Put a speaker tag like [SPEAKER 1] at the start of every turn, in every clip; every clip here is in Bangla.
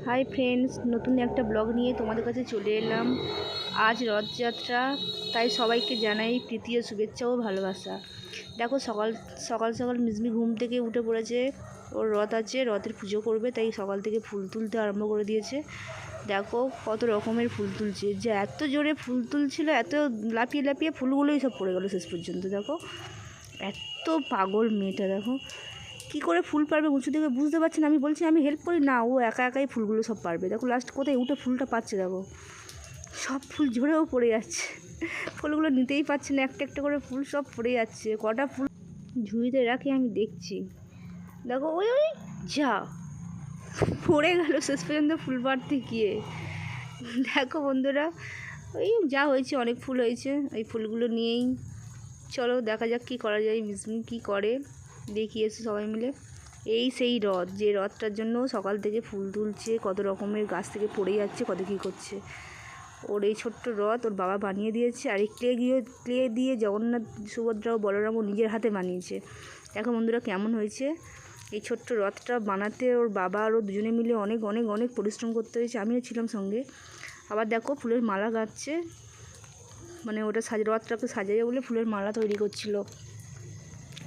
[SPEAKER 1] হাই ফ্রেন্ডস, নতুন একটা ব্লগ নিয়ে তোমাদের কাছে চলে এলাম। আজ রথযাত্রা, তাই সবাইকে জানাই প্রীতি ও শুভেচ্ছা ও ভালোবাসা। দেখো সকাল সকাল মিজমি ঘুম থেকে উঠে পড়েছে। ওর রথ আছে, রথের পুজো করবে, তাই সকাল থেকে ফুল তুলতে আরম্ভ করে দিয়েছে। দেখো কত রকমের ফুল তুলছে, যে এত জোরে ফুল তুলছিল, এত লাফিয়ে লাফিয়ে ফুলগুলোই সব পড়ে গেলো শেষ পর্যন্ত। দেখো এত পাগল মেয়েটা, দেখো কী করে ফুল পারবে উঁচু থেকে বুঝতে পারছে না। আমি বলছি আমি হেল্প করি না, ও একা একাই ফুলগুলো সব পারবে। দেখো লাস্ট কোথায় উঠে ফুলটা পাচ্ছে, দেখো সব ফুল ঝরেও পড়ে যাচ্ছে, ফুলগুলো নিতেই পারছে না, একটা একটা করে ফুল সব পড়ে যাচ্ছে। কটা ফুল ঝুড়িতে রাখি আমি দেখছি, দেখো ওই ওই যা পড়ে গেল শেষ পর্যন্ত ফুল পাড়তে গিয়ে। দেখো বন্ধুরা, ওই যা হয়েছে, অনেক ফুল হয়েছে, ওই ফুলগুলো নিয়েই চলো দেখা যাক কী করা যায়, মিসমি কী করে দেখি এসে সবাই মিলে। এই সেই রথ, যে রথটার জন্য সকাল থেকে ফুল তুলছে, কত রকমের গাছ থেকে পড়ে যাচ্ছে, কত কী করছে। ওর এই ছোট্ট রথ ওর বাবা বানিয়ে দিয়েছে, আর এই ক্লে দিয়ে জগন্নাথ, সুভদ্রা ও বলরামও নিজের হাতে বানিয়েছে। দেখো বন্ধুরা কেমন হয়েছে। এই ছোট্ট রথটা বানাতে ওর বাবা আর ও দুজনে মিলে অনেক অনেক অনেক পরিশ্রম করতে হয়েছে, আমিও ছিলাম সঙ্গে। আবার দেখো ফুলের মালা গাঁথছে, মানে ওটা রথটাকে সাজাবে বলে ফুলের মালা তৈরি করছিল।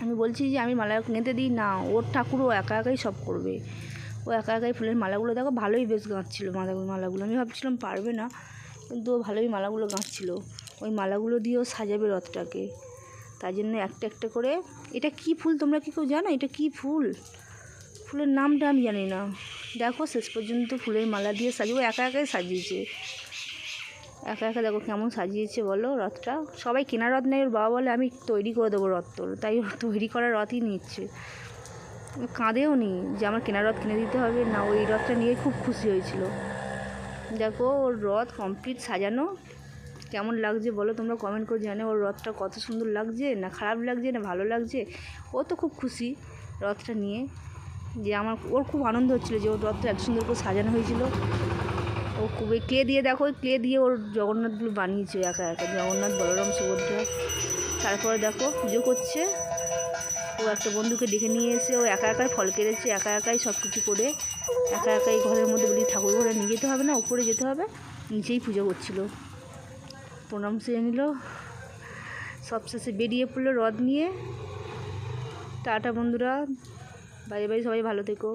[SPEAKER 1] আমি বলছি যে আমি মালা নিতে দিই না, ওর ঠাকুর ও একা একাই সব করবে। ও একা একাই ফুলের মালাগুলো, দেখো ভালোই বেশ গাঁথছিল মালাগুলো। আমি ভাবছিলাম পারবে না, কিন্তু ও ভালোই মালাগুলো গাঁথছিল। ওই মালাগুলো দিয়েও সাজাবে রথটাকে, তাই জন্য একটা একটা করে। এটা কি ফুল তোমরা কি কেউ জানো? এটা কি ফুল? ফুলের নামটা আমি জানি না। দেখো শেষ পর্যন্ত ফুলের মালা দিয়ে সাজিয়ে একা একাই সাজিয়েছে। একা একা দেখো কেমন সাজিয়েছে বলো রথটা। সবাই কেনা রথ নেই, ওর বাবা বলে আমি তৈরি করে দেবো রথ তোর, তাই ওর তৈরি করা রথই নিচ্ছে। কাঁদেও নি যে আমার কেনা রথ কিনে দিতে হবে না, ওই রথটা নিয়ে খুব খুশি হয়েছিল। দেখো ওর রথ কমপ্লিট সাজানো, কেমন লাগছে বলো তোমরা কমেন্ট করে জানো। ওর রথটা কত সুন্দর লাগছে, না খারাপ লাগছে, না ভালো লাগছে। ও তো খুব খুশি রথটা নিয়ে, যে ওর খুব আনন্দ হচ্ছিলো যে ওর রথটা এত সুন্দর করে সাজানো হয়েছিল। ও খুবই ক্লে দিয়ে, দেখো ওই ক্লে দিয়ে ওর জগন্নাথগুলো বানিয়েছে একা একা, জগন্নাথ বলরাম সুভদ্রা। তারপরে দেখো পুজো করছে, ও একটা বন্ধুকে ডেকে নিয়ে এসে ও একা একাই ফল কেড়েছে, একা একাই সব কিছু করে, একা একাই ঘরের মধ্যে বলি ঠাকুর ঘরে নিয়ে যেতে হবে না, উপরে যেতে হবে, নিচেই পুজো করছিল। প্রণাম সেরে নিল, সবশেষে বেরিয়ে পড়লো রথ নিয়ে। টাটা বন্ধুরা, বাই বাই, সবাই ভালো থেকো।